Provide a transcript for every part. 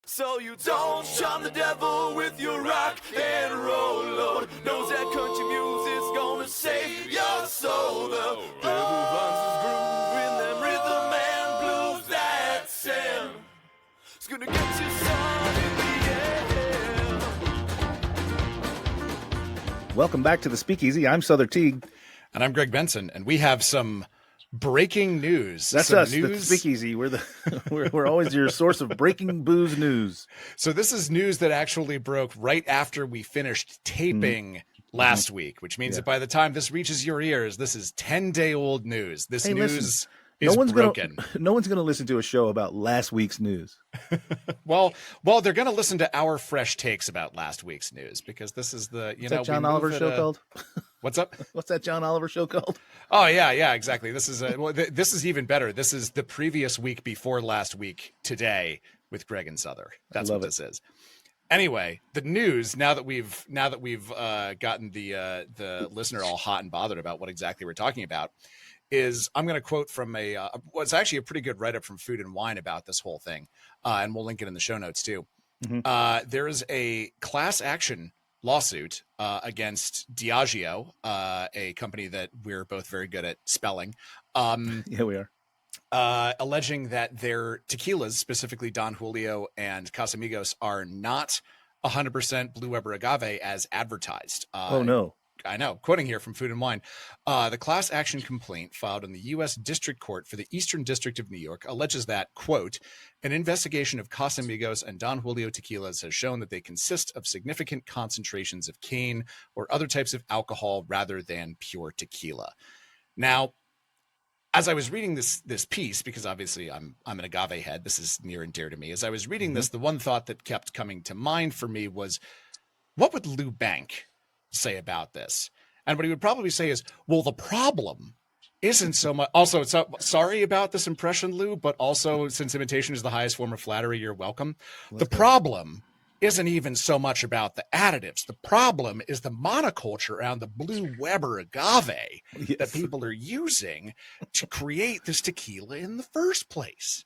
So you don't charm the devil with your rock and roll, Lord knows that country music's gonna save your soul. The devil finds his groove in them rhythm and blues that sound. It's gonna get you sun in the air. Welcome back to the Speakeasy. I'm Souther Teague. And I'm Greg Benson, and we have some breaking news. That's us, the Speakeasy. We're always your source of breaking booze news. So this is news that actually broke right after we finished taping last week, which means that by the time this reaches your ears, this is 10-day-old news. This news is broken. No one's going to listen to a show about last week's news. Well, they're going to listen to our fresh takes about last week's news because this is the What's that John Oliver show called? What's up? What's that John Oliver show called? Oh yeah, exactly. This is this is even better. This is the previous week before last week today with Greg and Souther. That's what this is. Anyway, the news now that we've gotten the listener all hot and bothered about what exactly we're talking about is I'm going to quote from what's actually a pretty good write-up from Food and Wine about this whole thing, and we'll link it in the show notes too. There is a class action lawsuit against Diageo, a company that we're both very good at spelling. Yeah, we are. Alleging that their tequilas, specifically Don Julio and Casamigos, are not 100% Blue Weber agave as advertised. Oh, no. I know. Quoting here from Food and Wine, the class action complaint filed in the U.S. District Court for the Eastern District of New York alleges that, quote, an investigation of Casamigos and Don Julio tequilas has shown that they consist of significant concentrations of cane or other types of alcohol rather than pure tequila. Now, as I was reading this piece, because obviously I'm an agave head, this is near and dear to me. As I was reading this, the one thought that kept coming to mind for me was, what would Lou Bank say about this? And what he would probably say is, well, the problem isn't so much. Also, sorry about this impression, Lou, but also since imitation is the highest form of flattery, you're welcome. The problem isn't even so much about the additives. The problem is the monoculture around the Blue Weber agave that people are using to create this tequila in the first place.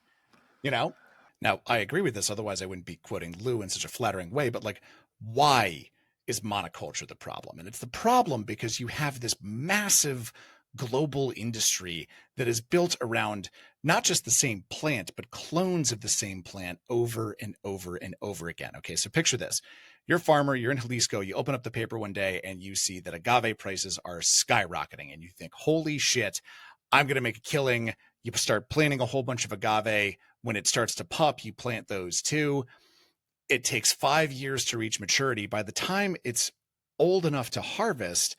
You know, now I agree with this. Otherwise I wouldn't be quoting Lou in such a flattering way, but like, why is monoculture the problem? And it's the problem because you have this massive global industry that is built around not just the same plant, but clones of the same plant over and over and over again. Okay, so picture this. You're a farmer, you're in Jalisco, you open up the paper one day and you see that agave prices are skyrocketing and you think, holy shit, I'm going to make a killing. You start planting a whole bunch of agave. When it starts to pup, you plant those too. It takes 5 years to reach maturity. By the time it's old enough to harvest,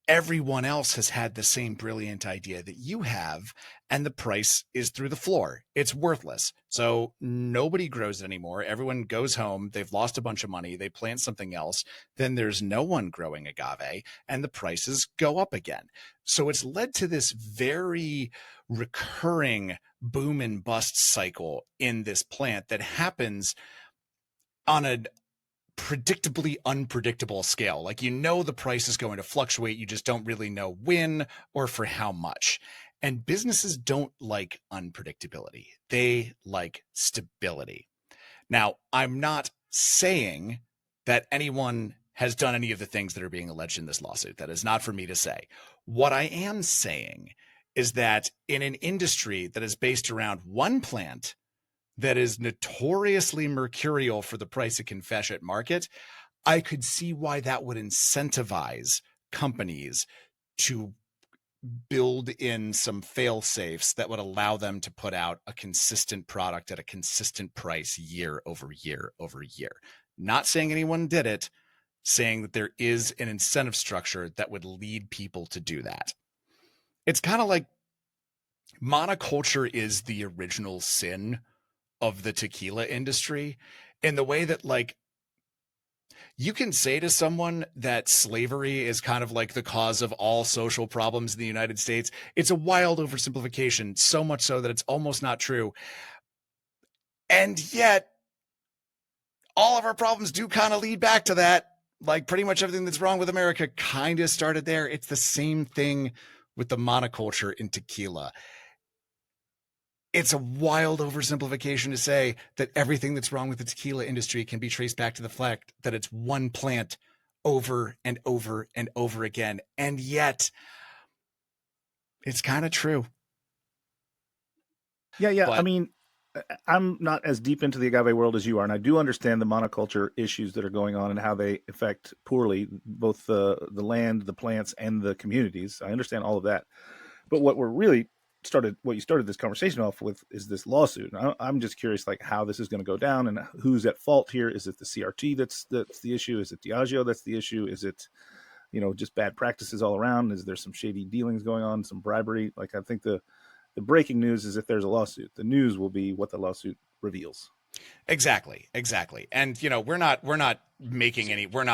everyone else has had the same brilliant idea that you have, and the price is through the floor. It's worthless. So nobody grows it anymore. Everyone goes home. They've lost a bunch of money. They plant something else. Then there's no one growing agave, and the prices go up again. So it's led to this very recurring boom and bust cycle in this plant that happens on a predictably unpredictable scale. Like, you know, the price is going to fluctuate. You just don't really know when or for how much. And businesses don't like unpredictability. They like stability. Now, I'm not saying that anyone has done any of the things that are being alleged in this lawsuit. That is not for me to say. What I am saying is that in an industry that is based around one plant that is notoriously mercurial for the price it can fetch at market, I could see why that would incentivize companies to build in some fail safes that would allow them to put out a consistent product at a consistent price year over year over year. Not saying anyone did it, saying that there is an incentive structure that would lead people to do that. It's kind of like monoculture is the original sin of the tequila industry, in the way that, like, you can say to someone that slavery is kind of like the cause of all social problems in the United States. It's a wild oversimplification, so much so that it's almost not true. And yet all of our problems do kind of lead back to that. Like, pretty much everything that's wrong with America kind of started there. It's the same thing with the monoculture in tequila. it's a wild oversimplification to say that everything that's wrong with the tequila industry can be traced back to the fact that it's one plant over and over and over again. And yet it's kind of true. Yeah. I But mean, I'm not as deep into the agave world as you are, and I do understand the monoculture issues that are going on and how they affect poorly both the land, the plants, and the communities. I understand all of that, but what you started this conversation off with is this lawsuit. I'm just curious, like how this is going to go down and who's at fault here. Is it the CRT that's the issue? Is it Diageo that's the issue? Is it just bad practices all around? Is there some shady dealings going on, some bribery? Like I think the breaking news is if there's a lawsuit. The news will be what the lawsuit reveals. exactly, exactly. And we're not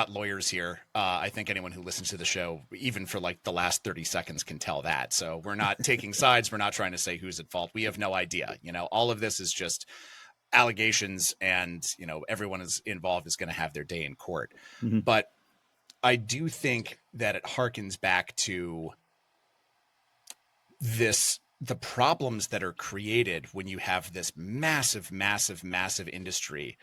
lawyers here. I think anyone who listens to the show, even for like the last 30 seconds, can tell that. So we're not taking sides. We're not trying to say who's at fault. We have no idea. All of this is just allegations, and everyone is involved is going to have their day in court. Mm-hmm. But I do think that it harkens back to the problems that are created when you have this massive, massive, massive industry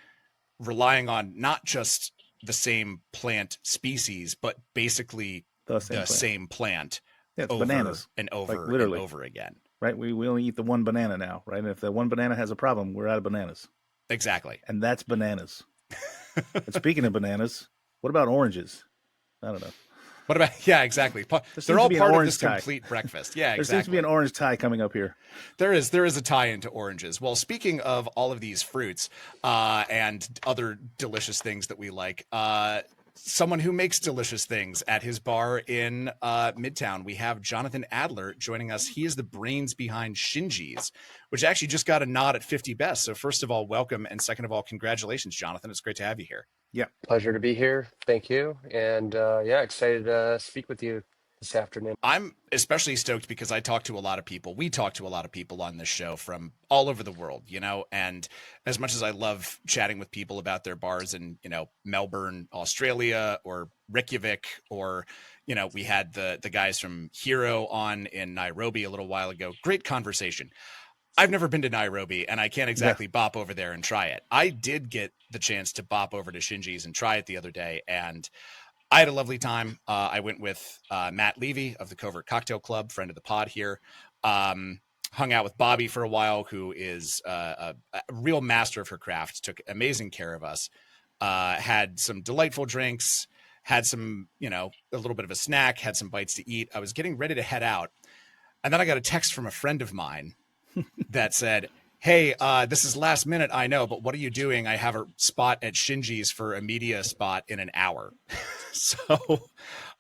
relying on not just the same plant species, but basically The same plant Yeah, it's over bananas, and like over and literally, over again. right? We only eat the one banana now, right? And if the one banana has a problem, we're out of bananas, Exactly. and that's bananas. And speaking of bananas, what about oranges? I don't know. What about, yeah, exactly. There They're seems to all be an part of orange this tie. complete breakfast. Yeah, There seems to be exactly. an orange tie coming up here. There is a tie into oranges. Well, speaking of all of these fruits and other delicious things that we like, someone who makes delicious things at his bar in Midtown, we have Jonathan Adler joining us. He is the brains behind Shinji's, which actually just got a nod at 50 Best. So first of all, welcome, and second of all, congratulations, Jonathan. It's great to have you here. Yeah. Pleasure to be here. Thank you. And yeah, excited to speak with you this afternoon. I'm especially stoked because I talk to a lot of people. We talk to a lot of people on this show from all over the world, and as much as I love chatting with people about their bars in, Melbourne, Australia, or Reykjavik, or, we had the guys from Hero on in Nairobi a little while ago. Great conversation. I've never been to Nairobi, and I can't exactly bop over there and try it. I did get the chance to bop over to Shinji's and try it the other day, and I had a lovely time. I went with Matt Levy of the Covert Cocktail Club, friend of the pod here. Hung out with Bobby for a while, who is a real master of her craft, took amazing care of us, had some delightful drinks, had some, a little bit of a snack, had some bites to eat. I was getting ready to head out. And then I got a text from a friend of mine that said, hey, this is last minute, I know, but what are you doing? I have a spot at Shinji's for a media spot in an hour. So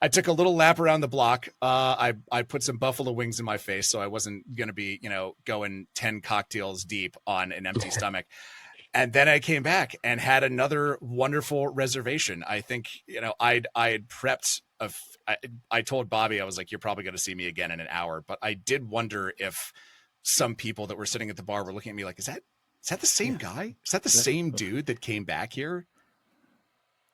I took a little lap around the block. I put some buffalo wings in my face, so I wasn't going to be, going 10 cocktails deep on an empty stomach. And then I came back and had another wonderful reservation. I think, I had prepped I told Bobby, I was like, you're probably going to see me again in an hour. But I did wonder if some people that were sitting at the bar were looking at me like, is that the same guy? Is that the same dude that came back here?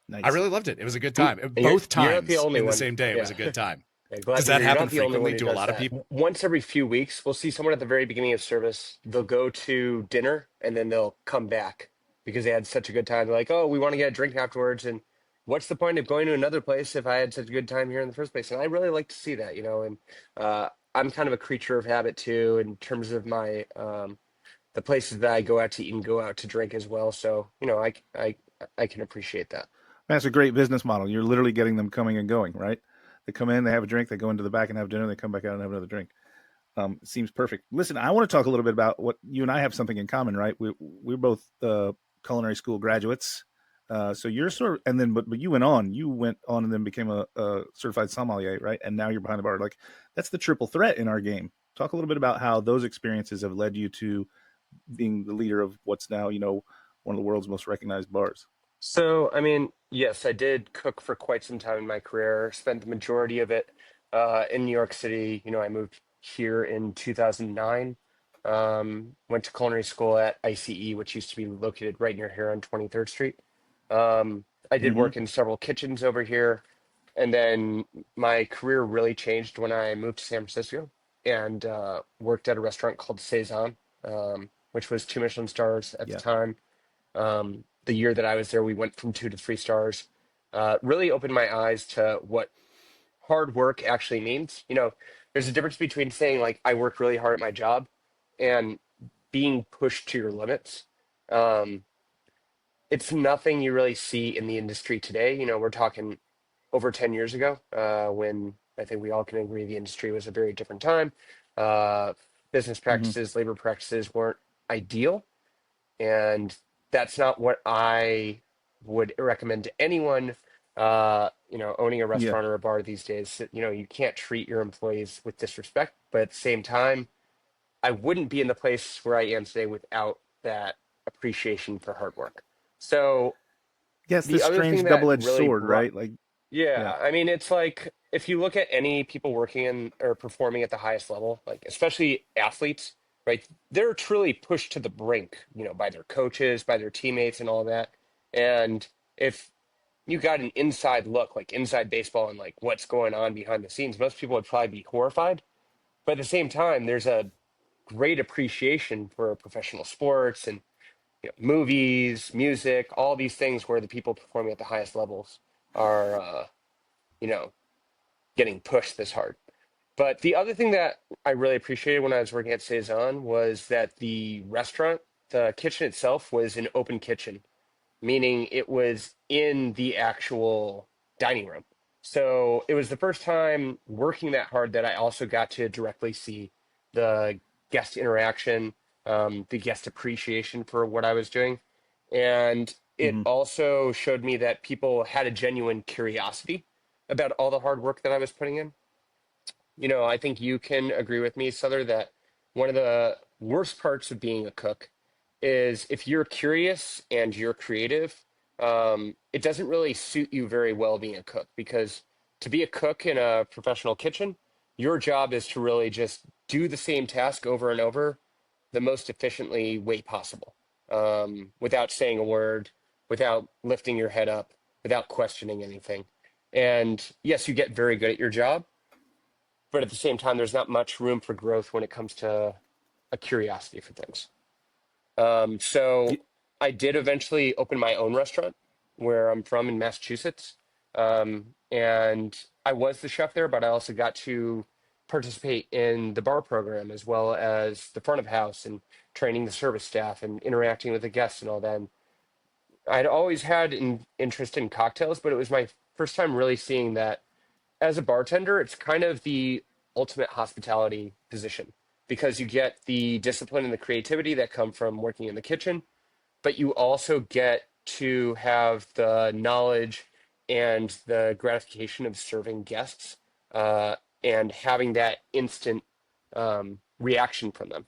Nice. I really loved it. It was a good time. And Both you're not times the only in the one. same day. It was a Yeah. good time. Yeah, glad Does to that hear you're happen not the only frequently one who to a does lot of that. people? Once every few weeks, we'll see someone at the very beginning of service. They'll go to dinner and then they'll come back because they had such a good time. They're like, oh, we want to get a drink afterwards. And what's the point of going to another place if I had such a good time here in the first place? And I really like to see that, and I'm kind of a creature of habit too, in terms of my the places that I go out to eat and go out to drink as well. So, I can appreciate that. That's a great business model. You're literally getting them coming and going, right? They come in, they have a drink, they go into the back and have dinner, they come back out and have another drink. It seems perfect. Listen, I want to talk a little bit about what you and I have something in common, right? We're both culinary school graduates. So you're sort of, and then, but you went on and then became a certified sommelier, right? And now you're behind the bar. Like that's the triple threat in our game. Talk a little bit about how those experiences have led you to being the leader of what's now, one of the world's most recognized bars. So, I mean, yes, I did cook for quite some time in my career, spent the majority of it in New York City. I moved here in 2009, went to culinary school at ICE, which used to be located right near here on 23rd Street. I did Mm-hmm. work in several kitchens over here. And then my career really changed when I moved to San Francisco and worked at a restaurant called Cezanne. which was 2 Michelin stars at the Yeah. time. The year that I was there, we went from 2 to 3 stars. Really opened my eyes to what hard work actually means. There's a difference between saying like I work really hard at my job and being pushed to your limits. Um, it's nothing you really see in the industry today. We're talking over 10 years ago, when I think we all can agree the industry was a very different time. Uh, Business Hmm. practices, labor practices weren't ideal. And that's not what I would recommend to anyone, owning a Yeah. restaurant or a bar these days. You can't treat your employees with disrespect, but at the same time, I wouldn't be in the place where I am today without that appreciation for hard work. So Yes, the this other thing strange that double-edged really sword, brought, right? Like, yeah. yeah, I mean, it's like if you look at any people working in or performing at the highest level, like especially athletes, right? They're truly pushed to the brink, by their coaches, by their teammates, and all that. And if you got an inside look, like inside baseball, and like what's going on behind the scenes, most people would probably be horrified. But at the same time, there's a great appreciation for professional sports and movies, music, all these things where the people performing at the highest levels are, you know, getting pushed this hard. But the other thing that I really appreciated when I was working at Cezanne was that the restaurant, the kitchen itself was an open kitchen, meaning it was in the actual dining room. So it was the first time working that hard that I also got to directly see the guest interaction, the guest appreciation for what I was doing. And it Hmm. also showed me that people had a genuine curiosity about all the hard work that I was putting in. I think you can agree with me, Souther, that one of the worst parts of being a cook is if you're curious and you're creative, it doesn't really suit you very well being a cook because to be a cook in a professional kitchen, your job is to really just do the same task over and over the most efficiently way possible, without saying a word, without lifting your head up, without questioning anything. And yes, you get very good at your job, but at the same time, there's not much room for growth when it comes to a curiosity for things. So I did eventually open my own restaurant where I'm from in Massachusetts. And I was the chef there, but I also got to participate in the bar program as well as the front of house and training the service staff and interacting with the guests and all that. And I'd always had an interest in cocktails, but it was my first time really seeing that as a bartender, it's kind of the ultimate hospitality position because you get the discipline and the creativity that come from working in the kitchen, but you also get to have the knowledge and the gratification of serving guests, and having that instant reaction from them.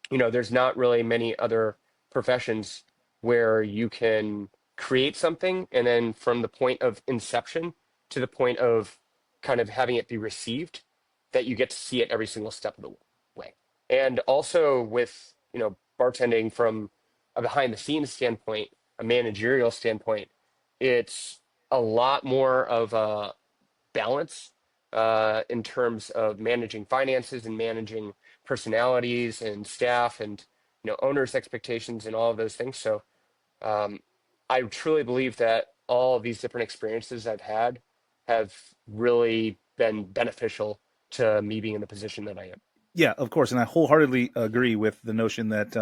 There's not really many other professions where you can create something and then from the point of inception to the point of kind of having it be received, that you get to see it every single step of the way. And also with, bartending from a behind the scenes standpoint, a managerial standpoint, it's a lot more of a balance, in terms of managing finances and managing personalities and staff and owners' expectations and all of those things. So um, I truly believe that all of these different experiences I've had have really been beneficial to me being in the position that I am. Yeah, of course, and I wholeheartedly agree with the notion that,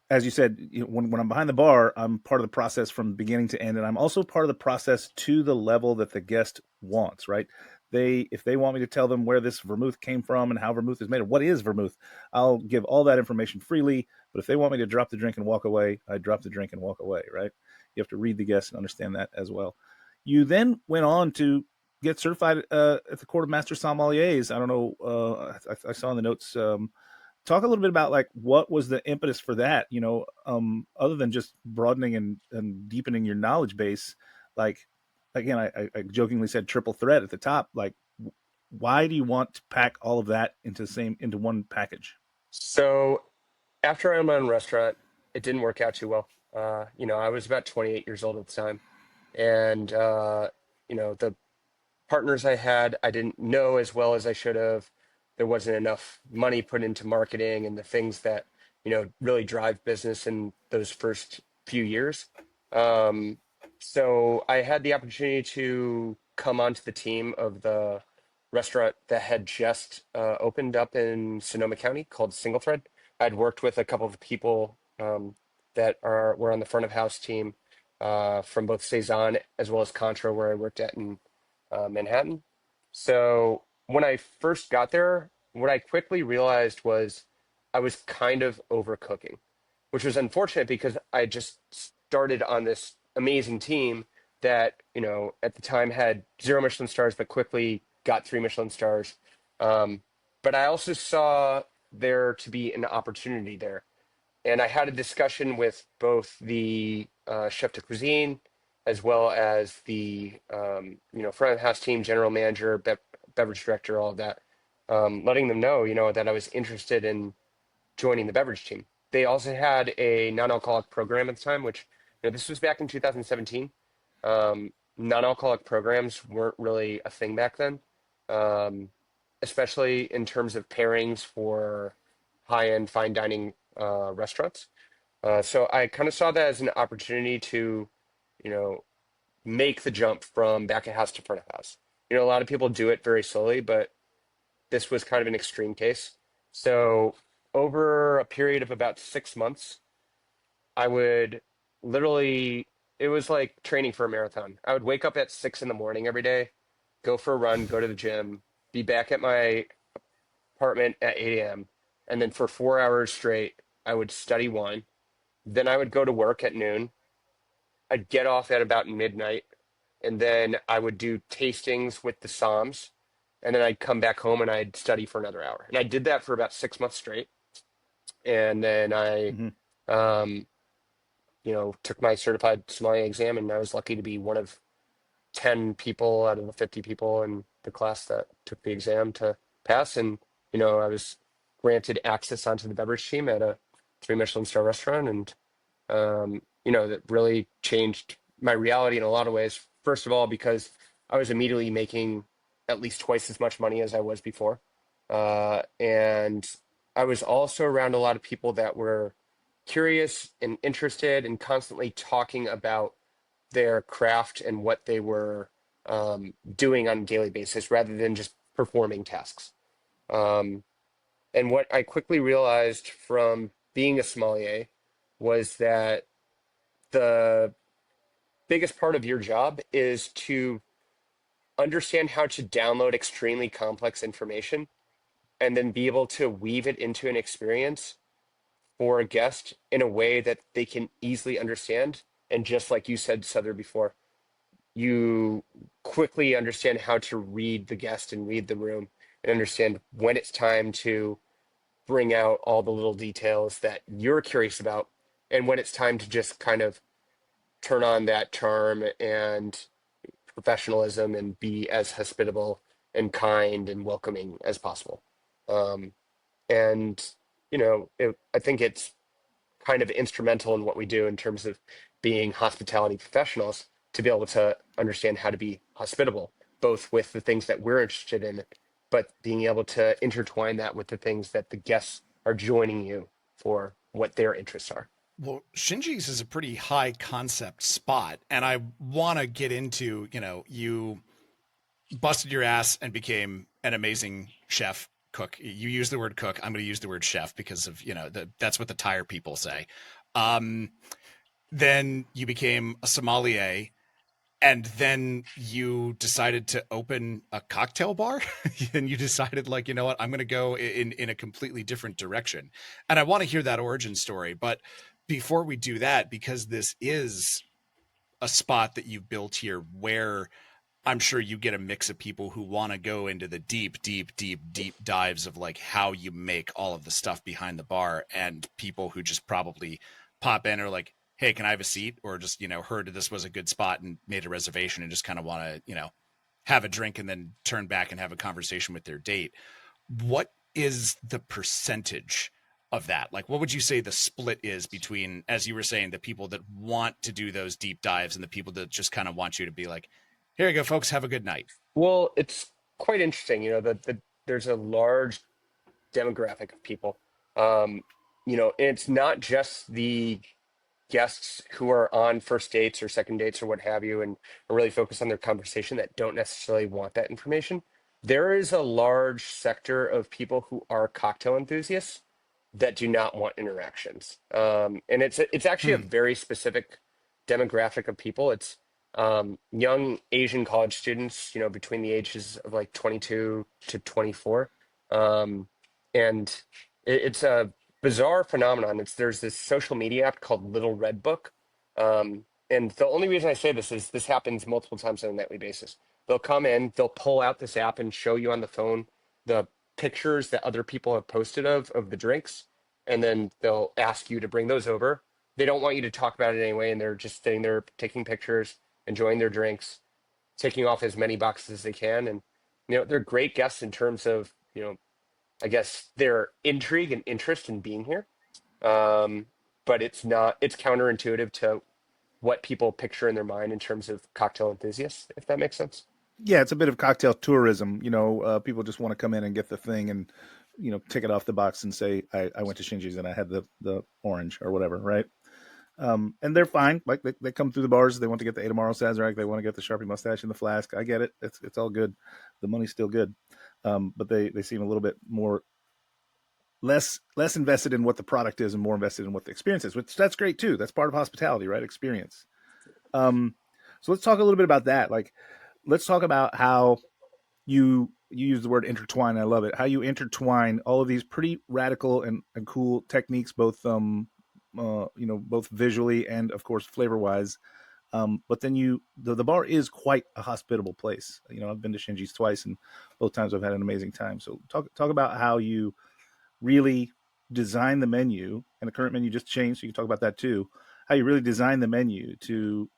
as you said, when I'm behind the bar, I'm part of the process from beginning to end, and I'm also part of the process to the level that the guest wants. Right? If they want me to tell them where this vermouth came from and how vermouth is made, or what is vermouth, I'll give all that information freely. But if they want me to drop the drink and walk away, I drop the drink and walk away. Right? You have to read the guest and understand that as well. You then went on to get certified at the Court of Master Sommeliers. I don't know. I saw in the notes. Talk a little bit about like what was the impetus for that, other than just broadening and deepening your knowledge base. Like, again, I jokingly said triple threat at the top. Like, why do you want to pack all of that into one package? So after I owned my own restaurant, it didn't work out too well. I was about 28 years old at the time, and the partners I had, I didn't know as well as I should have. There wasn't enough money put into marketing and the things that really drive business in those first few years. Um, so I had the opportunity to come onto the team of the restaurant that had just opened up in Sonoma County called Single Thread. I'd worked with a couple of people that were on the front of house team from both Cezanne as well as Contra, where I worked at in Manhattan. So when I first got there, what I quickly realized was I was kind of overcooking, which was unfortunate because I just started on this amazing team that, at the time had zero Michelin stars, but quickly got three Michelin stars. Um, but I also saw there to be an opportunity there. And I had a discussion with both the chef de cuisine as well as the front of house team, general manager, beverage director, all of that, letting them know, that I was interested in joining the beverage team. They also had a non-alcoholic program at the time, which this was back in 2017. Non-alcoholic programs weren't really a thing back then, um, especially in terms of pairings for high-end fine dining restaurants. So I kind of saw that as an opportunity to, you know, make the jump from back of house to front of house. A lot of people do it very slowly, but this was kind of an extreme case. So over a period of about 6 months, I would literally, it was like training for a marathon. I would wake up at 6 in the morning every day, go for a run, go to the gym, be back at my apartment at 8 a.m. And then for 4 hours straight, I would study wine. Then I would go to work at noon. I'd get off at about midnight. And then I would do tastings with the Psalms. And then I'd come back home and I'd study for another hour. And I did that for about 6 months straight. And then I, Hmm. um, took my certified sommelier exam, and I was lucky to be one of 10 people out of the 50 people in the class that took the exam to pass. And, I was granted access onto the beverage team at a three Michelin star restaurant. And, that really changed my reality in a lot of ways. First of all, because I was immediately making at least twice as much money as I was before. And I was also around a lot of people that were curious and interested and constantly talking about their craft and what they were doing on a daily basis rather than just performing tasks. Um, and what I quickly realized from being a sommelier was that the biggest part of your job is to understand how to download extremely complex information and then be able to weave it into an experience for a guest in a way that they can easily understand. And just like you said, Souther, before, you quickly understand how to read the guest and read the room and understand when it's time to bring out all the little details that you're curious about and when it's time to just kind of turn on that charm and professionalism and be as hospitable and kind and welcoming as possible. Um, and, I think it's kind of instrumental in what we do in terms of being hospitality professionals to be able to understand how to be hospitable, both with the things that we're interested in, but being able to intertwine that with the things that the guests are joining you for what their interests are. Well, Shinji's is a pretty high concept spot, and I want to get into, you busted your ass and became an amazing chef cook. You use the word cook. I'm going to use the word chef because of, that's what the tire people say. Um, then you became a sommelier, and then you decided to open a cocktail bar and you decided, like, you know what, I'm going to go in a completely different direction. And I want to hear that origin story. But before we do that, because this is a spot that you've built here where I'm sure you get a mix of people who want to go into the deep, deep, deep, deep dives of like how you make all of the stuff behind the bar, and people who just probably pop in or like, hey, can I have a seat? Or just, heard this was a good spot and made a reservation and just kind of want to, have a drink and then turn back and have a conversation with their date. What is the percentage of that? Like, what would you say the split is between, as you were saying, the people that want to do those deep dives and the people that just kind of want you to be like, here you go, folks, have a good night? Well, it's quite interesting, that there's a large demographic of people. Um, it's not just the guests who are on first dates or second dates or what have you and are really focused on their conversation that don't necessarily want that information. There is a large sector of people who are cocktail enthusiasts that do not want interactions. And it's actually a Hmm. very specific demographic of people. It's young Asian college students, between the ages of like 22 to 24. Um, and it's a bizarre phenomenon. There's this social media app called Little Red Book. And the only reason I say this is this happens multiple times on a nightly basis. They'll come in, they'll pull out this app and show you on the phone the pictures that other people have posted of the drinks, and then they'll ask you to bring those over. They don't want you to talk about it anyway, and they're just sitting there taking pictures, enjoying their drinks, taking off as many boxes as they can. And they're great guests in terms of I guess their intrigue and interest in being here. Um, but it's counterintuitive to what people picture in their mind in terms of cocktail enthusiasts, if that makes sense. Yeah, it's a bit of cocktail tourism. People just want to come in and get the thing and tick it off the box and say, I went to Shinji's and I had the orange or whatever, right? And they're fine. Like they come through the bars, they want to get the Atomaro Sazerac, they want to get the Sharpie mustache in the flask. I get it. It's all good. The money's still good. But they seem a little bit more less invested in what the product is and more invested in what the experience is, which that's great too. That's part of hospitality, right? Experience. Um, so let's talk a little bit about that. Like, let's talk about how you use the word intertwine. I love it. How you intertwine all of these pretty radical and cool techniques, both both visually and of course flavor wise. But then the bar is quite a hospitable place. I've been to Shinji's twice, and both times I've had an amazing time. So talk about how you really design the menu, and the current menu just changed, so you can talk about that too. How you really design the menu to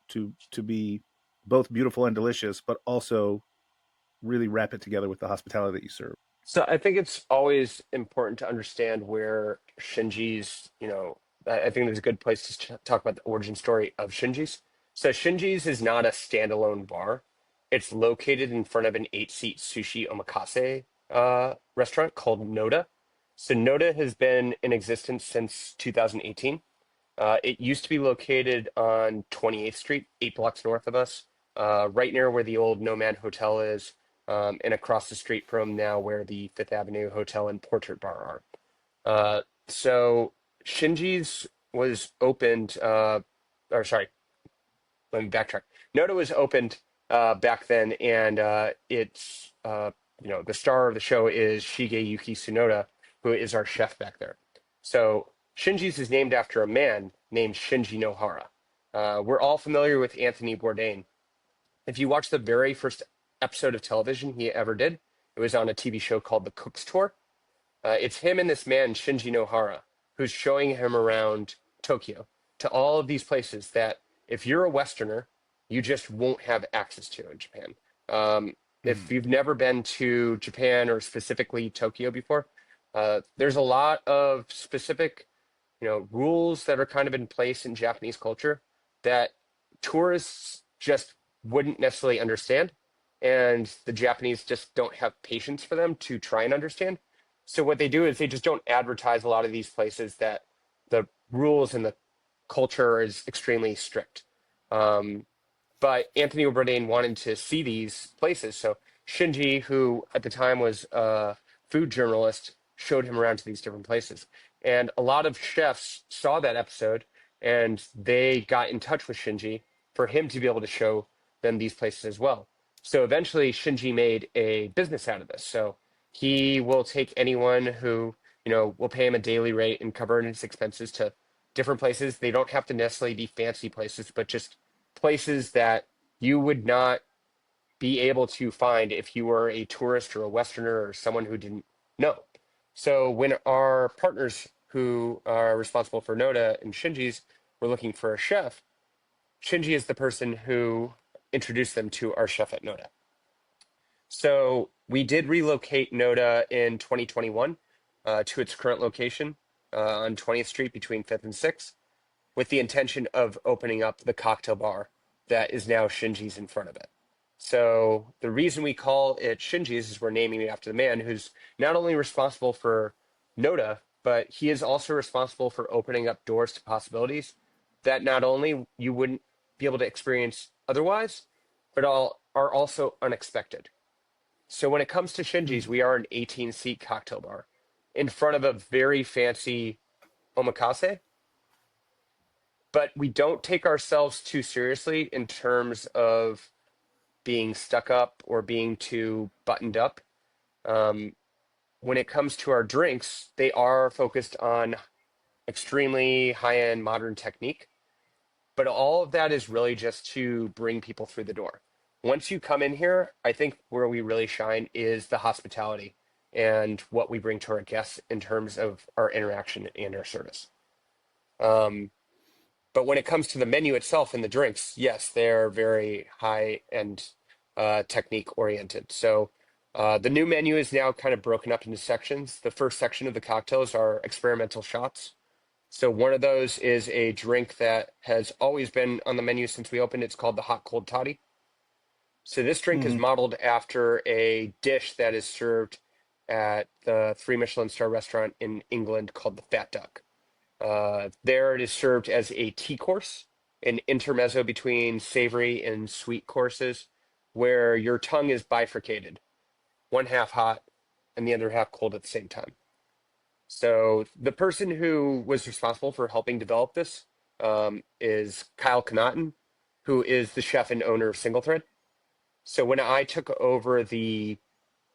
be both beautiful and delicious, but also really wrap it together with the hospitality that you serve. So I think it's always important to understand where Shinji's, I think there's a good place to talk about the origin story of Shinji's. So Shinji's is not a standalone bar. It's located in front of an 8-seat sushi omakase restaurant called Noda. So Noda has been in existence since 2018. It used to be located on 28th Street, 8 blocks north of us, right near where the old Nomad Hotel is, and across the street from now where the Fifth Avenue Hotel and Portrait Bar are. So Shinji's was opened, or sorry, let me backtrack. Noda was opened back then, and the star of the show is Shigeyuki Tsunoda, who is our chef back there. So Shinji's is named after a man named Shinji Nohara. We're all familiar with Anthony Bourdain. If you watch the very first episode of television he ever did, it was on a TV show called The Cook's Tour. It's him and this man, Shinji Nohara, who's showing him around Tokyo to all of these places that if you're a Westerner, you just won't have access to in Japan. If Hmm. you've never been to Japan or specifically Tokyo before, there's a lot of specific, rules that are kind of in place in Japanese culture that tourists just wouldn't necessarily understand. And the Japanese just don't have patience for them to try and understand. So what they do is they just don't advertise a lot of these places that the rules and the culture is extremely strict. Um, but Anthony Bourdain wanted to see these places. So Shinji, who at the time was a food journalist, showed him around to these different places. And a lot of chefs saw that episode and they got in touch with Shinji for him to be able to show them these places as well. So eventually Shinji made a business out of this. So he will take anyone who, will pay him a daily rate and cover his expenses to different places. They don't have to necessarily be fancy places, but just places that you would not be able to find if you were a tourist or a Westerner or someone who didn't know. So when our partners who are responsible for Noda and Shinji's were looking for a chef, Shinji is the person who introduced them to our chef at Noda. So we did relocate Noda in 2021 to its current location on 20th Street between 5th and 6th, with the intention of opening up the cocktail bar that is now Shinji's in front of it. So the reason we call it Shinji's is we're naming it after the man who's not only responsible for Noda, but he is also responsible for opening up doors to possibilities that not only you wouldn't be able to experience otherwise, but all are also unexpected. So when it comes to Shinji's, we are an 18-seat cocktail bar in front of a very fancy omakase, but we don't take ourselves too seriously in terms of being stuck up or being too buttoned up. Um, when it comes to our drinks, they are focused on extremely high-end modern technique, but all of that is really just to bring people through the door. Once you come in here, I think where we really shine is the hospitality and what we bring to our guests in terms of our interaction and our service. Um, but when it comes to the menu itself and the drinks, yes, they're very high and technique oriented. So the new menu is now kind of broken up into sections. The first section of the cocktails are experimental shots. So one of those is a drink that has always been on the menu since we opened. It's called the hot cold toddy. So this drink is Mhm. modeled after a dish that is served at the three Michelin star restaurant in England called the Fat Duck. There it is served as a tea course, an intermezzo between savory and sweet courses, where your tongue is bifurcated, one half hot and the other half cold at the same time. So the person who was responsible for helping develop this is Kyle Connaughton, who is the chef and owner of Single Thread. So when I took over the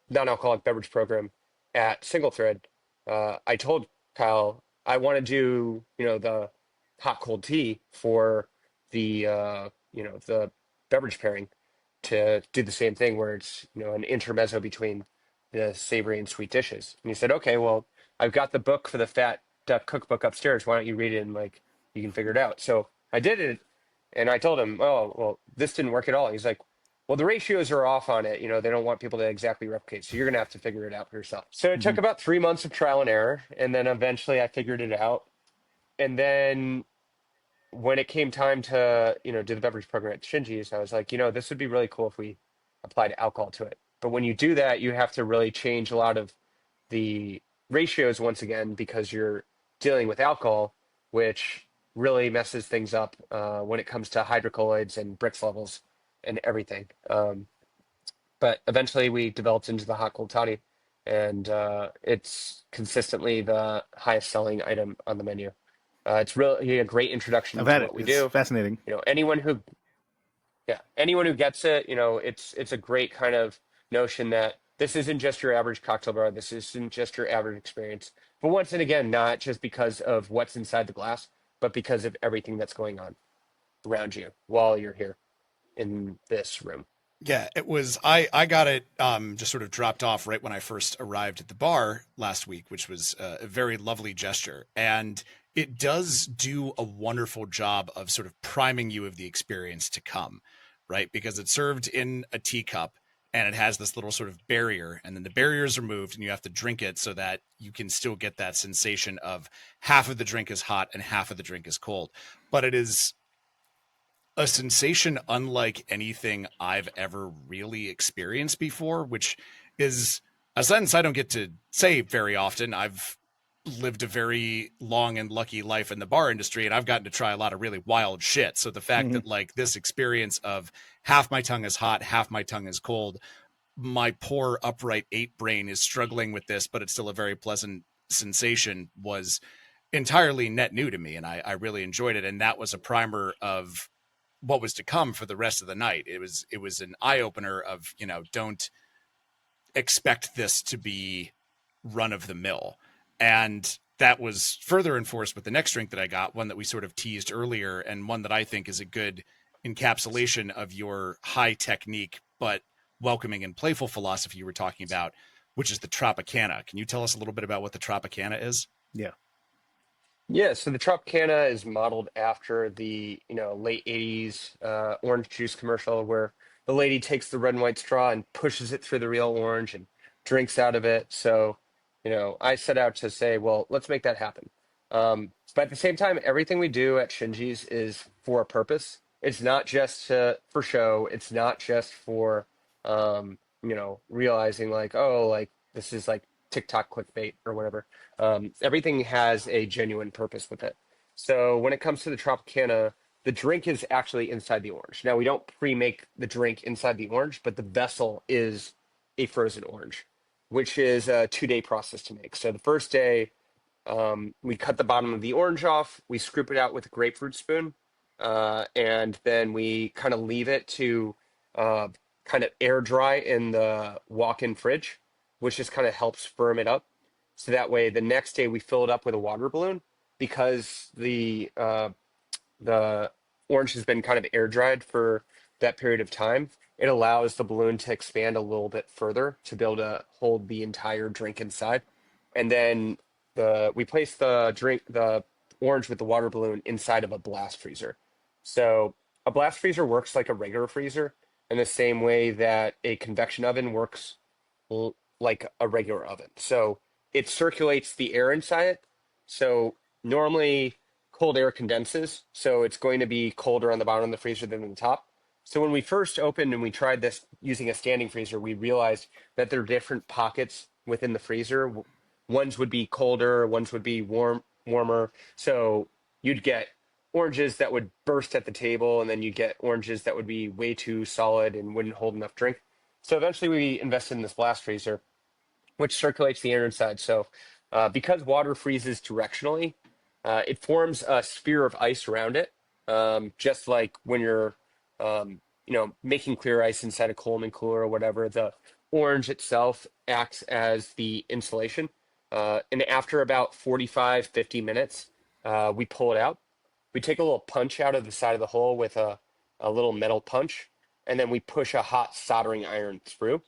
non-alcoholic beverage program at Single Thread, I told Kyle I want to do, the hot cold tea for the the beverage pairing to do the same thing where it's, an intermezzo between the savory and sweet dishes. And he said, okay, well, I've got the book for the Fat Duck cookbook upstairs. Why don't you read it and you can figure it out? So I did it, and I told him, oh, well, this didn't work at all. He's like, well, the ratios are off on it. They don't want people to exactly replicate. So you're going to have to figure it out for yourself. So it took Mhm. about 3 months of trial and error. And then eventually I figured it out. And then when it came time to, do the beverage program at Shinji's, I was like, this would be really cool if we applied alcohol to it. But when you do that, you have to really change a lot of the ratios once again because you're dealing with alcohol, which really messes things up when it comes to hydrocolloids and Brix levels and everything. But eventually we developed into the hot cold toddy, and it's consistently the highest selling item on the menu. It's really a great introduction I've to had it. what we It's do. fascinating. Anyone who gets it, it's a great kind of notion that this isn't just your average cocktail bar. This isn't just your average experience. But once and again, not just because of what's inside the glass, but because of everything that's going on around you while you're here in this room. Yeah, it was. I got it just sort of dropped off right when I first arrived at the bar last week, which was a very lovely gesture, and it does do a wonderful job of sort of priming you of the experience to come, right? Because it's served in a teacup and it has this little sort of barrier, and then the barrier is removed and you have to drink it so that you can still get that sensation of half of the drink is hot and half of the drink is cold. But it is a sensation unlike anything I've ever really experienced before, which is a sentence I don't get to say very often. I've lived a very long and lucky life in the bar industry, and I've gotten to try a lot of really wild shit. So the fact Mhm. that like this experience of half my tongue is hot, half my tongue is cold, my poor upright eight brain is struggling with this, but it's still a very pleasant sensation was entirely net new to me, and I really enjoyed it. And that was a primer of what was to come for the rest of the night. It was an eye opener of, don't expect this to be run of the mill. And that was further enforced with the next drink that I got, one that we sort of teased earlier, and one that I think is a good encapsulation of your high technique but welcoming and playful philosophy you were talking about, which is the Tropicana. Can you tell us a little bit about what the Tropicana is? Yeah. Yeah, so the Tropicana is modeled after the, late 80s orange juice commercial where the lady takes the red and white straw and pushes it through the real orange and drinks out of it. So, I set out to say, well, let's make that happen. But at the same time, everything we do at Shinji's is for a purpose. It's not just for show. It's not just for, realizing like, oh, like this is like TikTok clickbait or whatever. Everything has a genuine purpose with it. So when it comes to the Tropicana, the drink is actually inside the orange. Now we don't pre-make the drink inside the orange, but the vessel is a frozen orange, which is a 2-day process to make. So the first day, we cut the bottom of the orange off, we scoop it out with a grapefruit spoon, and then we kind of leave it to uh, kind of air dry in the walk-in fridge, which just kind of helps firm it up. So that way, the next day we fill it up with a water balloon because the orange has been kind of air dried for that period of time. It allows the balloon to expand a little bit further to be able to hold the entire drink inside. And then we place the orange with the water balloon inside of a blast freezer. So a blast freezer works like a regular freezer in the same way that a convection oven works like a regular oven. So it circulates the air inside it. So normally cold air condenses, so it's going to be colder on the bottom of the freezer than on the top. So when we first opened and we tried this using a standing freezer, we realized that there are different pockets within the freezer. Ones would be colder, ones would be warmer. So you'd get oranges that would burst at the table, and then you'd get oranges that would be way too solid and wouldn't hold enough drink. So eventually we invested in this blast freezer, which circulates the air inside. So because water freezes directionally, it forms a sphere of ice around it, just like when you're, making clear ice inside a Coleman cooler or whatever. The orange itself acts as the insulation. And after about 45, 50 minutes, we pull it out. We take a little punch out of the side of the hole with a little metal punch, and then we push a hot soldering iron through.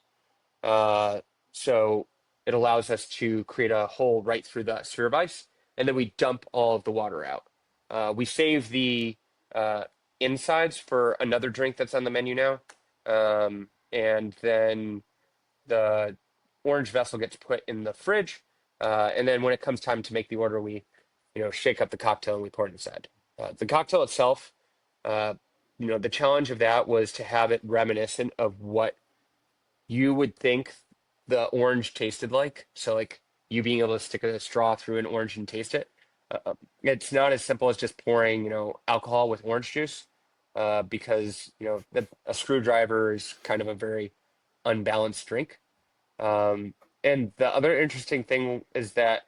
So it allows us to create a hole right through the sphere of ice, and then we dump all of the water out. We save the insides for another drink that's on the menu now, and then the orange vessel gets put in the fridge, and then when it comes time to make the order, we, shake up the cocktail and we pour it inside. The cocktail itself, the challenge of that was to have it reminiscent of what you would think the orange tasted like. So like you being able to stick a straw through an orange and taste it. It's not as simple as just pouring, alcohol with orange juice, because a screwdriver is kind of a very unbalanced drink. And the other interesting thing is that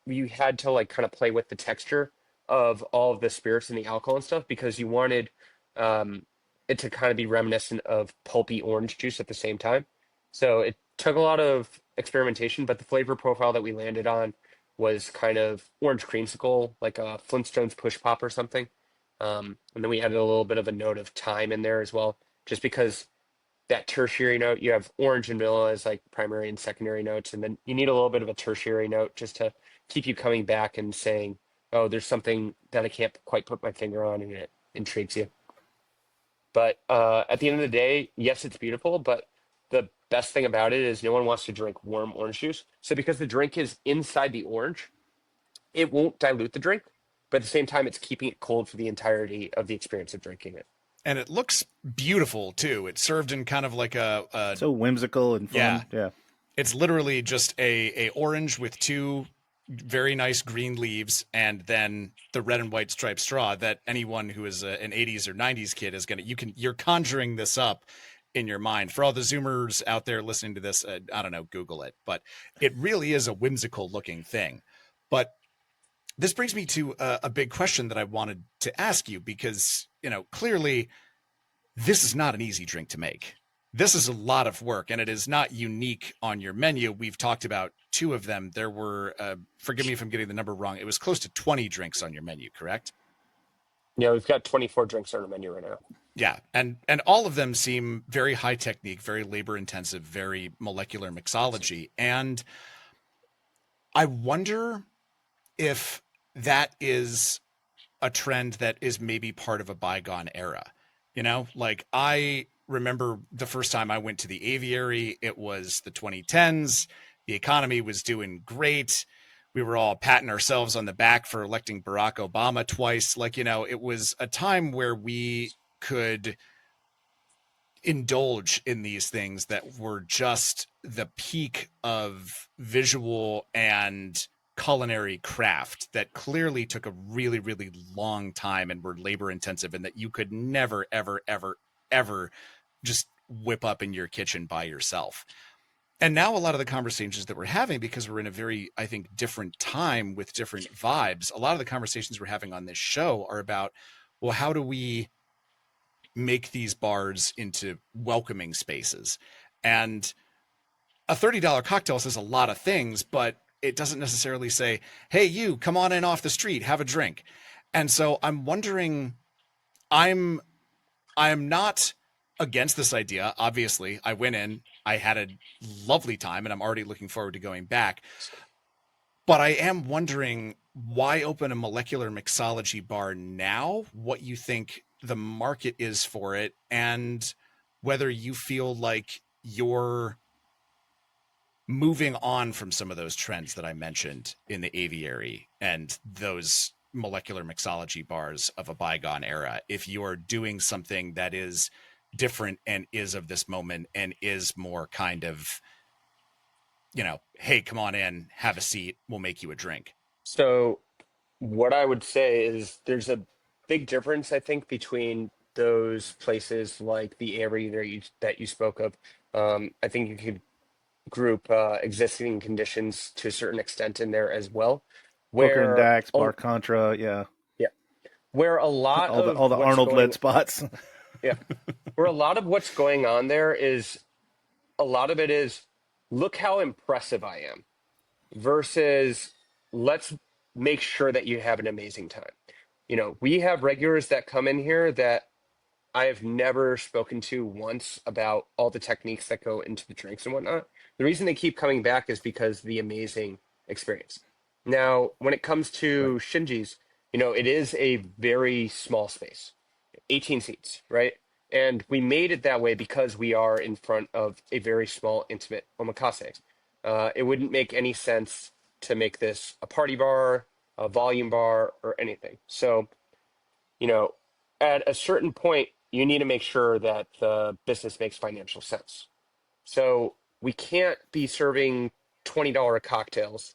you had to like kind of play with the texture of all of the spirits and the alcohol and stuff because you wanted it to kind of be reminiscent of pulpy orange juice at the same time. So it took a lot of experimentation, but the flavor profile that we landed on was kind of orange creamsicle, like a Flintstones push pop or something. And then we added a little bit of a note of thyme in there as well, just because that tertiary note, you have orange and vanilla as like primary and secondary notes, and then you need a little bit of a tertiary note just to keep you coming back and saying, oh, there's something that I can't quite put my finger on, and it intrigues you. But at the end of the day, yes, it's beautiful, but the best thing about it is no one wants to drink warm orange juice. So because the drink is inside the orange, it won't dilute the drink, but at the same time, it's keeping it cold for the entirety of the experience of drinking it. And it looks beautiful too. It's served in kind of like a So whimsical and fun. Yeah. It's literally just a orange with two very nice green leaves and then the red and white striped straw that anyone who is an 80s or 90s kid is you're conjuring this up in your mind. For all the Zoomers out there listening to this, I don't know, Google it, but it really is a whimsical looking thing. But this brings me to a big question that I wanted to ask you because, clearly this is not an easy drink to make. This is a lot of work, and it is not unique on your menu. We've talked about two of them. There were, forgive me if I'm getting the number wrong, it was close to 20 drinks on your menu, correct? Yeah, we've got 24 drinks on our menu right now. Yeah, and all of them seem very high technique, very labor intensive, very molecular mixology. And I wonder if that is a trend that is maybe part of a bygone era. Like I remember the first time I went to the aviary, it was the 2010s. The economy was doing great. We were all patting ourselves on the back for electing Barack Obama twice. Like, it was a time where we could indulge in these things that were just the peak of visual and culinary craft that clearly took a really, really long time and were labor intensive, and that you could never, ever, ever, ever just whip up in your kitchen by yourself. And now a lot of the conversations that we're having, because we're in a very, I think, different time with different vibes, a lot of the conversations we're having on this show are about, well, how do we make these bars into welcoming spaces? And a $30 cocktail says a lot of things, but it doesn't necessarily say, hey, you come on in off the street, have a drink. And so I'm wondering, I'm not against this idea. Obviously, I went in, I had a lovely time, and I'm already looking forward to going back. But I am wondering, why open a molecular mixology bar now? What you think the market is for it, and whether you feel like you're moving on from some of those trends that I mentioned in the aviary and those molecular mixology bars of a bygone era. If you're doing something that is different and is of this moment and is more kind of, hey, come on in, have a seat, we'll make you a drink. So what I would say is there's a big difference, I think, between those places like the area that you spoke of. I think you could group existing conditions to a certain extent in there as well, Poker and where Dax, Bar Contra, yeah, yeah, where a lot all of the what's Arnold led going spots. yeah, where a lot of what's going on there is a lot of it is look how impressive I am versus let's make sure that you have an amazing time. We have regulars that come in here that I have never spoken to once about all the techniques that go into the drinks and whatnot. The reason they keep coming back is because of the amazing experience. Now, when it comes Right. to Shinji's, it is a very small space, 18 seats, right? And we made it that way because we are in front of a very small, intimate omakase. It wouldn't make any sense to make this a party bar, a volume bar, or anything. So, you know, at a certain point, you need to make sure that the business makes financial sense. So we can't be serving $20 cocktails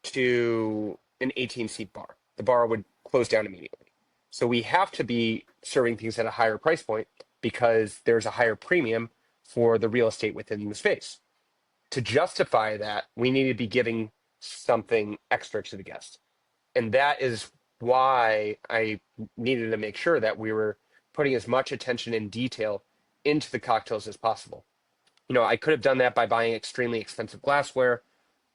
to an 18-seat bar. The bar would close down immediately. So we have to be serving things at a higher price point because there's a higher premium for the real estate within the space. To justify that, we need to be giving something extra to the guest. And that is why I needed to make sure that we were putting as much attention and detail into the cocktails as possible. I could have done that by buying extremely expensive glassware.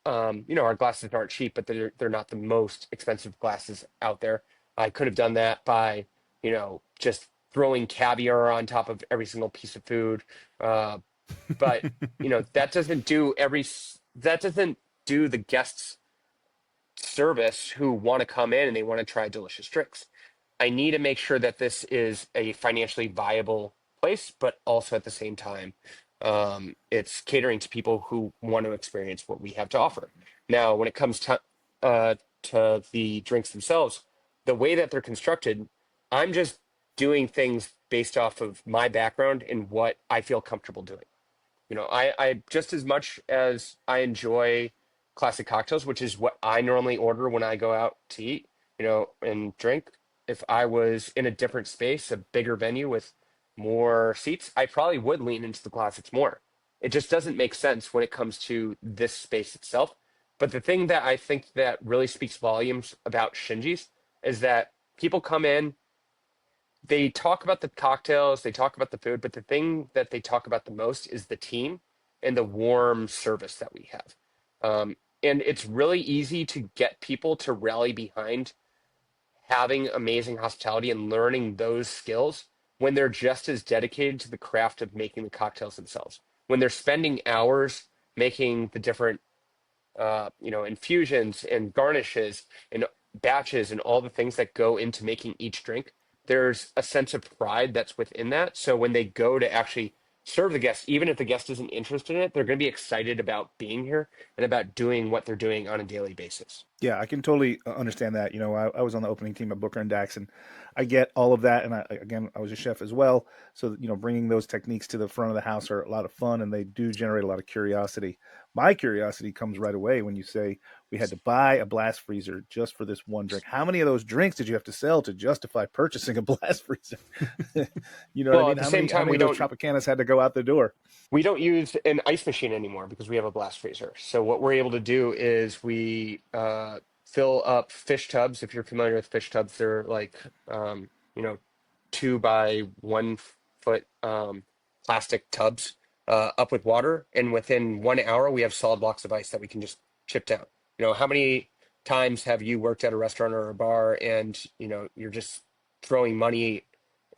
Our glasses aren't cheap, but they're not the most expensive glasses out there. I could have done that by, just throwing caviar on top of every single piece of food. But that doesn't do the guests service who want to come in and they want to try delicious drinks. I need to make sure that this is a financially viable place, but also at the same time, it's catering to people who want to experience what we have to offer. Now, when it comes to the drinks themselves, the way that they're constructed, I'm just doing things based off of my background and what I feel comfortable doing. I just as much as I enjoy classic cocktails, which is what I normally order when I go out to eat, and drink. If I was in a different space, a bigger venue with more seats, I probably would lean into the classics more. It just doesn't make sense when it comes to this space itself. But the thing that I think that really speaks volumes about Shinji's is that people come in, they talk about the cocktails, they talk about the food, but the thing that they talk about the most is the team and the warm service that we have. And it's really easy to get people to rally behind having amazing hospitality and learning those skills when they're just as dedicated to the craft of making the cocktails themselves. When they're spending hours making the different infusions and garnishes and batches and all the things that go into making each drink, there's a sense of pride that's within that. So when they go to actually serve the guest, even if the guest isn't interested in it, they're going to be excited about being here and about doing what they're doing on a daily basis. Yeah, I can totally understand that. I was on the opening team at Booker and Dax, and I get all of that. And I was a chef as well, so bringing those techniques to the front of the house are a lot of fun, and they do generate a lot of curiosity. My curiosity comes right away when you say we had to buy a blast freezer just for this one drink. How many of those drinks did you have to sell to justify purchasing a blast freezer? You know what I Well, mean? at the How same many how time, many of those Tropicanas had to go out the door? we don't use an ice machine anymore because we have a blast freezer. So what we're able to do is we fill up fish tubs. If you're familiar with fish tubs, they're like you know 2 by 1 foot plastic tubs up with water, and within 1 hour we have solid blocks of ice that we can just chip down. How many times have you worked at a restaurant or a bar and you're just throwing money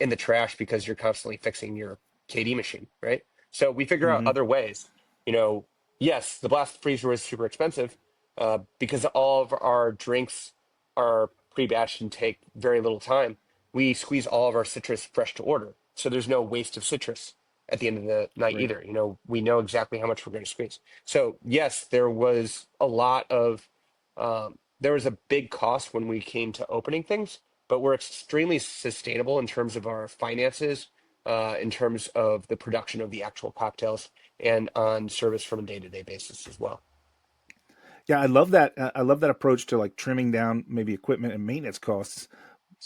in the trash because you're constantly fixing your KD machine, right? So we figure out Hmm. other ways. You know, yes, the blast freezer was super expensive because all of our drinks are pre-batched and take very little time. We squeeze all of our citrus fresh to order, so there's no waste of citrus at the end of the night Great. either. We know exactly how much we're going to squeeze. So yes, there was a lot of there was a big cost when we came to opening things, but we're extremely sustainable in terms of our finances, in terms of the production of the actual cocktails, and on service from a day-to-day basis as well. Yeah, I love that. I love that approach to like trimming down maybe equipment and maintenance costs,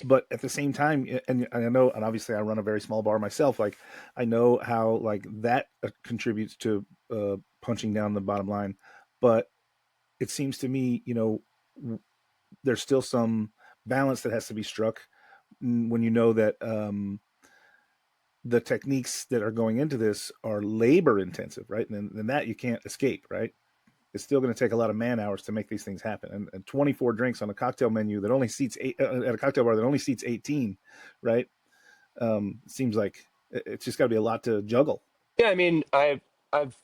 but at the same time, and I know, and obviously I run a very small bar myself. Like I know how like that contributes to punching down the bottom line, but it seems to me, there's still some balance that has to be struck when you know that the techniques that are going into this are labor intensive, right? And that you can't escape, right? It's still going to take a lot of man hours to make these things happen. And 24 drinks on a cocktail menu that only seats at a cocktail bar that only seats 18, right? Seems like it's just got to be a lot to juggle. Yeah, I mean, I've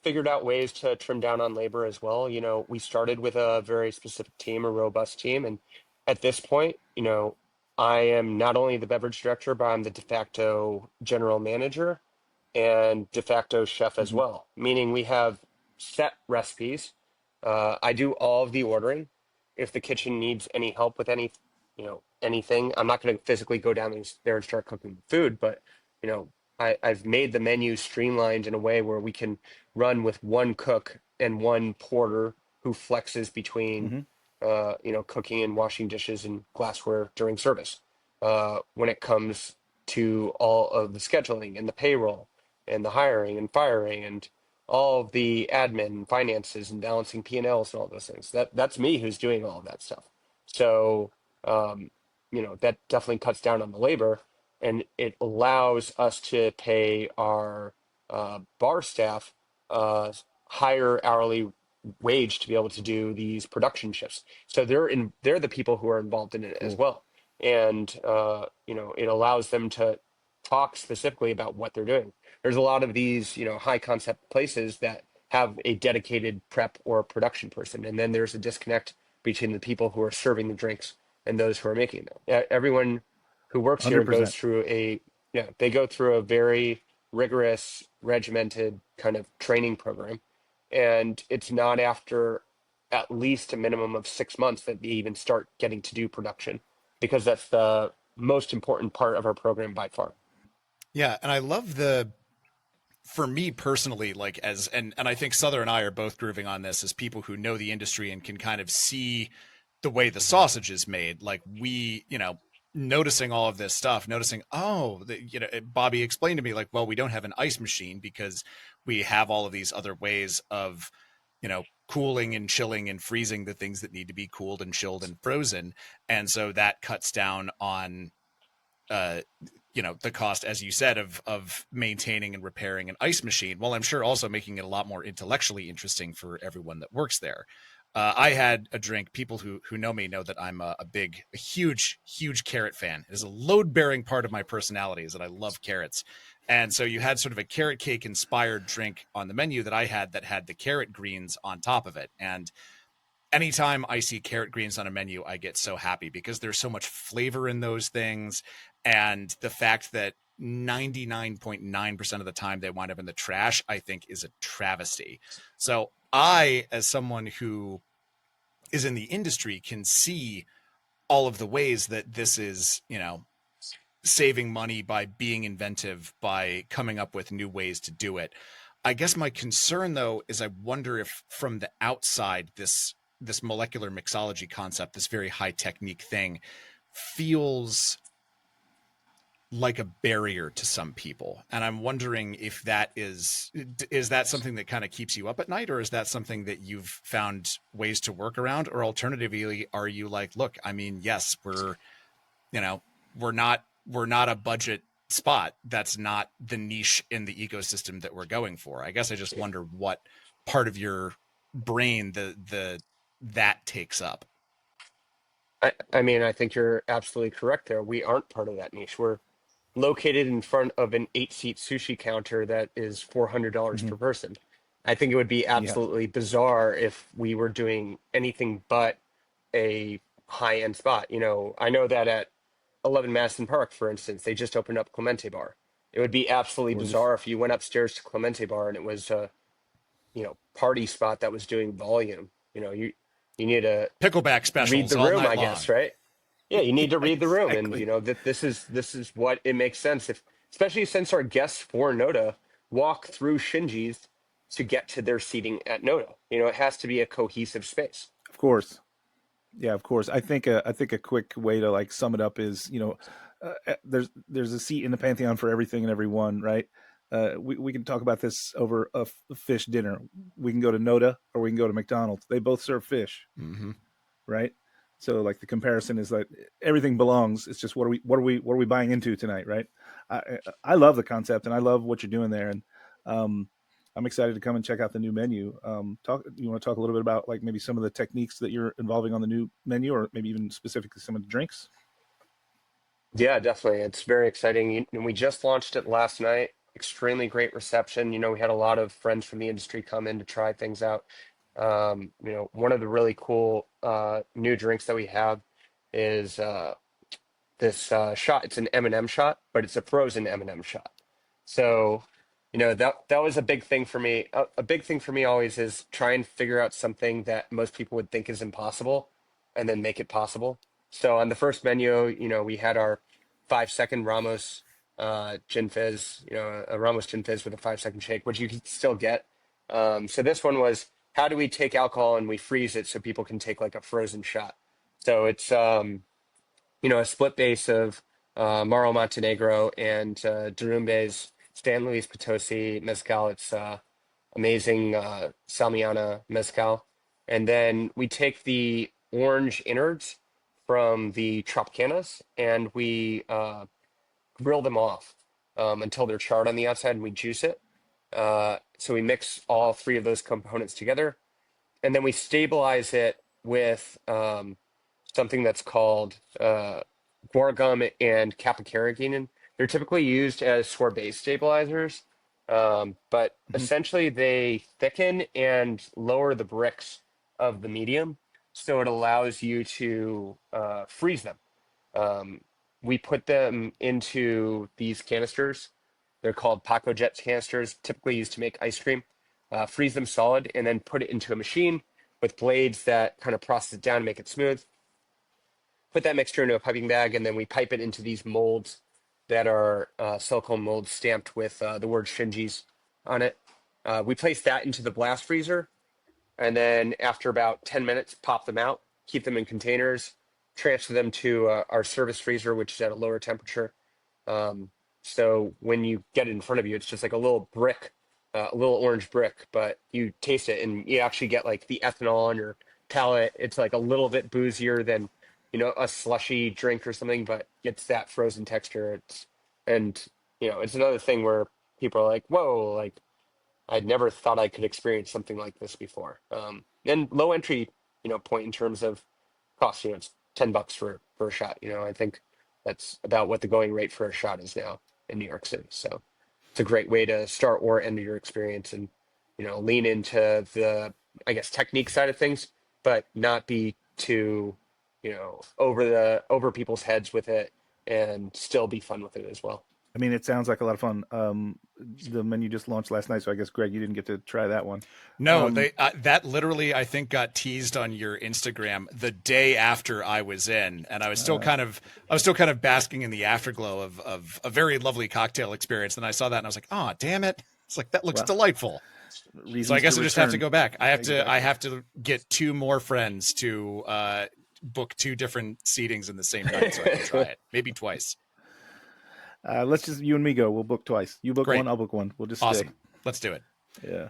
figured out ways to trim down on labor as well. We started with a very specific team, a robust team, and at this point, I am not only the beverage director, but I'm the de facto general manager and de facto chef as Mm-hmm. well, meaning we have set recipes. I do all of the ordering. If the kitchen needs any help with anything, I'm not going to physically go down there and start cooking food, but you know, I've made the menu streamlined in a way where we can run with one cook and one porter who flexes between, Mm-hmm. cooking and washing dishes and glassware during service. When it comes to all of the scheduling and the payroll and the hiring and firing and all of the admin and finances and balancing P&Ls and all those things. That's me who's doing all of that stuff. So um, that definitely cuts down on the labor, and it allows us to pay our bar staff higher hourly wage to be able to do these production shifts. So they're the people who are involved in it as Cool. well, and it allows them to talk specifically about what they're doing. There's a lot of these high concept places that have a dedicated prep or production person, and then there's a disconnect between the people who are serving the drinks and those who are making them. Everyone who works here 100%. goes through they go through a very rigorous, regimented kind of training program, and it's not after at least a minimum of 6 months that they even start getting to do production, because that's the most important part of our program by far. Yeah, and I love for me personally, like and I think Souther and I are both grooving on this as people who know the industry and can kind of see the way the sausage is made. Like noticing all of this stuff, noticing, Bobby explained to me, like, well, we don't have an ice machine because we have all of these other ways of, cooling and chilling and freezing the things that need to be cooled and chilled and frozen. And so that cuts down on uh the cost, as you said, of maintaining and repairing an ice machine, well, I'm sure also making it a lot more intellectually interesting for everyone that works there. I had a drink. People who know me know that I'm a huge carrot fan. It is a load bearing part of my personality, is that I love carrots. And so you had sort of a carrot cake inspired drink on the menu that I had that had the carrot greens on top of it. And anytime I see carrot greens on a menu, I get so happy because there's so much flavor in those things. And the fact that 99.9% of the time they wind up in the trash, I think is a travesty. So I, as someone who is in the industry can see all of the ways that this is, saving money by being inventive, by coming up with new ways to do it. I guess my concern though is I wonder if from the outside this molecular mixology concept, this very high technique thing, feels like a barrier to some people. And I'm wondering if that is that something that kind of keeps you up at night, or is that something that you've found ways to work around? Or alternatively, are you like, look, I mean, yes, you know, we're not a budget spot. That's not the niche in the ecosystem that we're going for. I guess I just wonder what part of your brain that takes up. I mean, I think you're absolutely correct there. We aren't part of that niche. We're located in front of an 8-seat sushi counter that is $400 Hmm. per person. I think it would be Yeah, absolutely bizarre if we were doing anything but a high-end spot. I know that at 11 Madison Park, for instance, they just opened up Clemente Bar. It would be absolutely gorgeous. bizarre if you went upstairs to Clemente Bar and it was a, party spot that was doing volume. You need to Pickleback read specials the all room, night I long. guess, right? Yeah, you need to Yeah, read the room, and exactly. that this is what it makes sense if, especially since our guests for Noda walk through Shinji's to get to their seating at Noda. It has to be a cohesive space. Of course. Yeah, of course. I think a quick way to like sum it up is, there's a seat in the pantheon for everything and everyone, right? We can talk about this over a fish dinner. We can go to Noda or we can go to McDonald's. They both serve fish, Mm-hmm. right? So like the comparison is like everything belongs. It's just what are we buying into tonight, right? I I love the concept and I love what you're doing there, and um, I'm excited to come and check out the new menu. Talk You want to talk a little bit about like maybe some of the techniques that you're involving on the new menu, or maybe even specifically some of the drinks? Yeah, definitely. It's very exciting. We just launched it last night. Extremely great reception. We had a lot of friends from the industry come in to try things out. One of the really cool new drinks that we have is this shot. It's an M&M shot, but it's a frozen M&M shot. So, that was a big thing for me. A big thing for me always is try and figure out something that most people would think is impossible, and then make it possible. So on the first menu, we had our 5 second Ramos gin fizz, a Ramos gin fizz with a 5 second shake, which you can still get. So this one was, how do we take alcohol and we freeze it so people can take like a frozen shot? So it's a split base of Maro Montenegro and Derumbe's San Luis Potosi mezcal. It's amazing Salmiana mezcal. And then we take the orange innards from the Tropcanas and we grill them off until they're charred on the outside, and we juice it. So we mix all three of those components together, and then we stabilize it with something that's called guar gum and capicaraginin. They're typically used as sorbet stabilizers, but Mhm. essentially they thicken and lower the bricks of the medium, so it allows you to freeze them. Um, we put them into these canisters. They're called Paco Jets canisters, typically used to make ice cream. Freeze them solid, and then put it into a machine with blades that kind of process it down and make it smooth. Put that mixture into a piping bag, and then we pipe it into these molds that are silicone molds stamped with the word Shinji's on it. We place that into the blast freezer, and then after about 10 minutes, pop them out, keep them in containers, transfer them to our service freezer, which is at a lower temperature. Um, so when you get it in front of you, it's just like a little brick, a little orange brick, but you taste it and you actually get like the ethanol on your palate. It's like a little bit boozier than, a slushy drink or something, but it's that frozen texture. And, it's another thing where people are like, whoa, like I'd never thought I could experience something like this before. And low entry, point in terms of cost. It's $10 for a shot. I think that's about what the going rate for a shot is now in New York City. So it's a great way to start or end your experience, and lean into the, I guess, technique side of things, but not be too over people's heads with it, and still be fun with it as well. I mean, it sounds like a lot of fun. The menu just launched last night, so I guess Greg, you didn't get to try that one. No, they that literally I think got teased on your Instagram the day after I was in, and I was still kind of basking in the afterglow of a very lovely cocktail experience. Then I saw that and I was like, oh damn it! It's like that looks delightful. So I guess I just have to go back. I have to get 2 more friends to book 2 different seatings in the same night so I can try it. Maybe twice. Let's just you and me go. We'll book twice. You book Great. one, I'll book one. We'll just Awesome. stay. Let's do it. Yeah.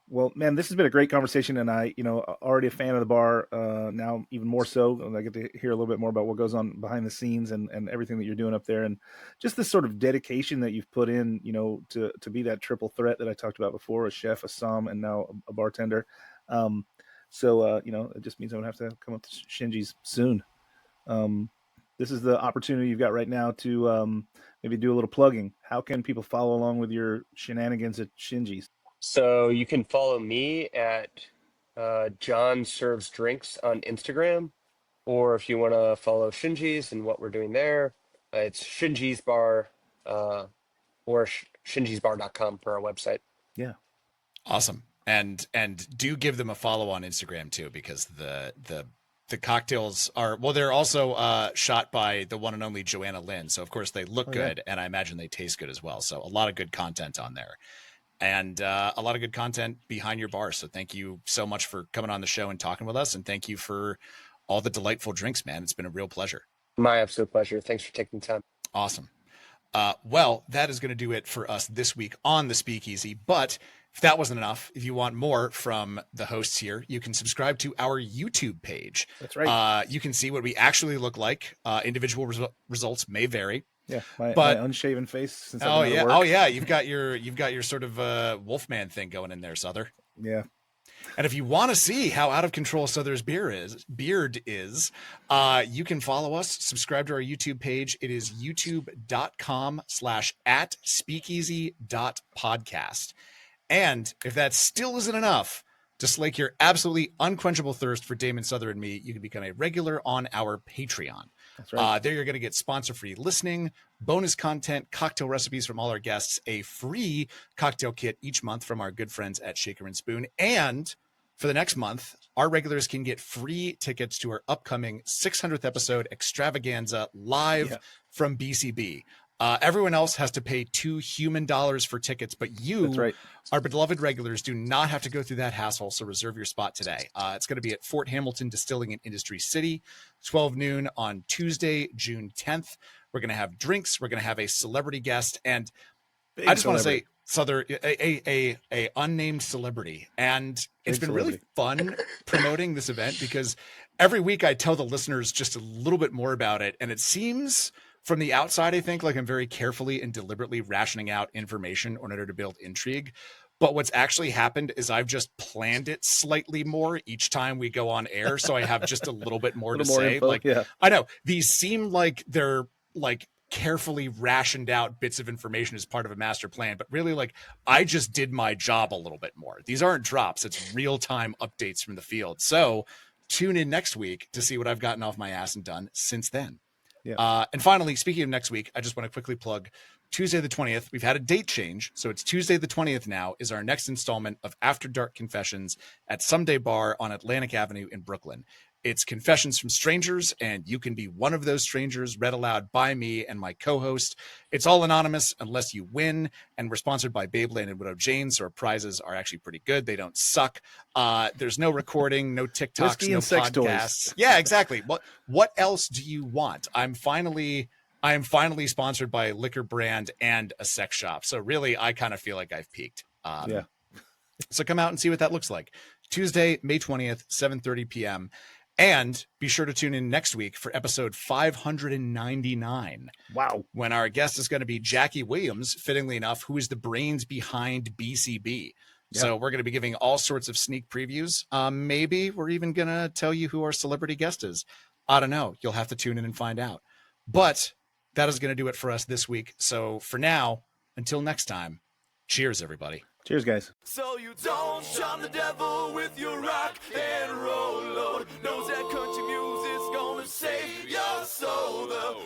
Well, man, this has been a great conversation, and I, already a fan of the bar. Now even more so, and I get to hear a little bit more about what goes on behind the scenes and everything that you're doing up there, and just this sort of dedication that you've put in, to be that triple threat that I talked about before: a chef, a somm, and now a bartender. So it just means I'm gonna have to come up to Shinji's soon. This is the opportunity you've got right now to maybe do a little plugging. How can people follow along with your shenanigans at Shinji's? So you can follow me at John Serves Drinks on Instagram, or if you want to follow Shinji's and what we're doing there, it's Shinji's Bar or shinjisbar.com for our website. Yeah. Awesome. And do give them a follow on Instagram too, because the cocktails are, well, they're also shot by the one and only Joanna Lynn. So of course they look good, and I imagine they taste good as well. So a lot of good content on there, and a lot of good content behind your bar. So thank you so much for coming on the show and talking with us. And thank you for all the delightful drinks, man. It's been a real pleasure. My absolute pleasure. Thanks for taking the time. Awesome. Well, that is going to do it for us this week on the Speakeasy. But if that wasn't enough, if you want more from the hosts here, you can subscribe to our YouTube page. That's right. You can see what we actually look like. Individual results may vary. Yeah, my unshaven face. Since I've been to work. You've got your sort of Wolfman thing going in there, Souther. Yeah. And if you want to see how out of control Souther's beard is, you can follow us, subscribe to our YouTube page. It is youtube.com/@speakeasy.podcast. And if that still isn't enough to slake your absolutely unquenchable thirst for Damon Souther and me, you can become a regular on our Patreon. That's right. There you're going to get sponsor-free listening, bonus content, cocktail recipes from all our guests, a free cocktail kit each month from our good friends at Shaker and Spoon. And for the next month, our regulars can get free tickets to our upcoming 600th episode extravaganza live from BCB. Everyone else has to pay $2 human for tickets, but you, That's right, our beloved regulars, do not have to go through that hassle. So reserve your spot today. It's going to be at Fort Hamilton Distilling in Industry City, 12 noon on Tuesday, June 10th. We're going to have drinks. We're going to have a celebrity guest. And I just want to say, Souther, a unnamed celebrity. And it's been really fun promoting this event because every week I tell the listeners just a little bit more about it. And it seems from the outside, I think, like I'm very carefully and deliberately rationing out information in order to build intrigue. But what's actually happened is I've just planned it slightly more each time we go on air. So I have just a little bit more to say. Info, I know these seem like they're like carefully rationed out bits of information as part of a master plan, but really like I just did my job a little bit more. These aren't drops. It's real-time updates from the field. So tune in next week to see what I've gotten off my ass and done since then. Yeah. And finally, speaking of next week, I just want to quickly plug Tuesday the 20th. We've had a date change, so it's Tuesday the 20th now is our next installment of After Dark Confessions at Someday Bar on Atlantic Avenue in Brooklyn. It's confessions from strangers, and you can be one of those strangers read aloud by me and my co-host. It's all anonymous unless you win, and we're sponsored by Babeland and Widow Jane, so our prizes are actually pretty good. They don't suck. There's no recording, no TikToks, Whiskey no and sex podcasts. toys. Yeah, exactly. What else do you want? I am finally sponsored by a liquor brand and a sex shop. So really, I kind of feel like I've peaked. So come out and see what that looks like. Tuesday, May 20th, 7:30 p.m. And be sure to tune in next week for episode 599. Wow. When our guest is going to be Jackie Williams, fittingly enough, who is the brains behind BCB. Yeah. So we're going to be giving all sorts of sneak previews. Maybe we're even going to tell you who our celebrity guest is. I don't know. You'll have to tune in and find out. But that is going to do it for us this week. So for now, until next time, cheers, everybody. Cheers, guys. So you don't charm the devil with your rock and roll load. Knows that country music's gonna save your soul. The